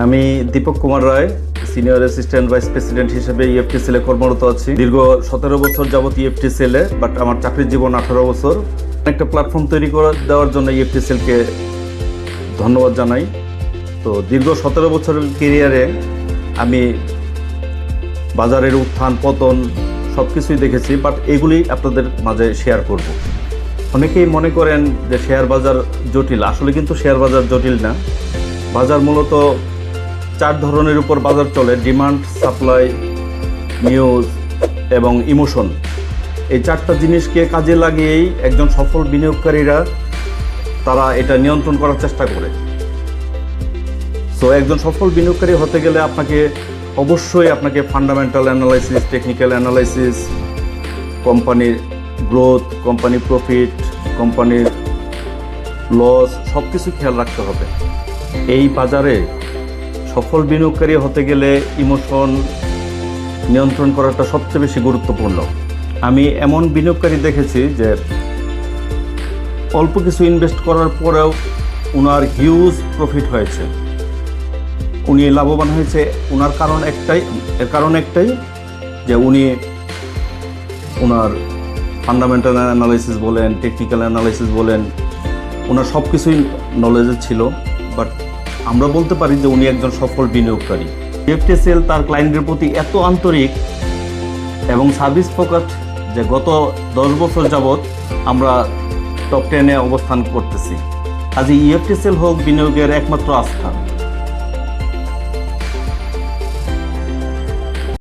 আমি দীপক কুমার রায়, senior assistant vice president হিসেবে EFT সেলে কর্মরত আছি। দীর্ঘ 17 বছর যাবত ইএফটি সেলে, বাট আমার চাকরির জীবন 18 বছর। একটা প্ল্যাটফর্ম তৈরি করে দেওয়ার জন্য ইএফটি সেলকে ধন্যবাদ জানাই। তো দীর্ঘ 17 বছরের কেরিয়ারে আমি বাজারের উত্থান পতন সব কিছুই দেখেছি, বাট এগুলি আপনাদের মাঝে শেয়ার করব। অনেকেই মনে করেন যে শেয়ার বাজার জটিল, আসলে কিন্তু শেয়ার বাজার জটিল না। বাজার মূলত 4 ধরনের উপর বাজার চলে: ডিমান্ড, সাপ্লাই, নিউজ এবং ইমোশন। এই 4টা জিনিসকে কাজে লাগিয়েই একজন সফল বিনিয়োগকারীরা তারা এটা নিয়ন্ত্রণ করার চেষ্টা করে। সো একজন সফল বিনিয়োগকারী হতে গেলে আপনাকে ফান্ডামেন্টাল অ্যানালাইসিস, টেকনিক্যাল অ্যানালাইসিস, কোম্পানির গ্রোথ, কোম্পানি প্রফিট, কোম্পানির লস সব কিছু খেয়াল রাখতে হবে। এই বাজারে সফল বিনিয়োগকারী হতে গেলে ইমোশন নিয়ন্ত্রণ করাটা সবচেয়ে বেশি গুরুত্বপূর্ণ। আমি এমন বিনিয়োগকারী দেখেছি যে অল্প কিছু ইনভেস্ট করার পরেও ওনার হিউজ প্রফিট হয়েছে, উনি লাভবান হয়েছে। এর কারণ একটাই যে উনি ওনার ফান্ডামেন্টাল অ্যানালাইসিস বলেন, টেকনিক্যাল অ্যানালাইসিস বলেন, ওনার সব কিছুই নলেজে ছিল। বাট আমরা বলতে পারি যে উনি একজন সফল বিনিয়োগকারী। ইএফটি সেল তার ক্লায়েন্টের প্রতি এত আন্তরিক এবং সার্ভিস ফোকাসড যে গত 10 বছর যাবৎ আমরা টপ 10-এ অবস্থান করতেছি। আজ ইএফটি সেল হোক বিনিয়োগের একমাত্র আস্থা।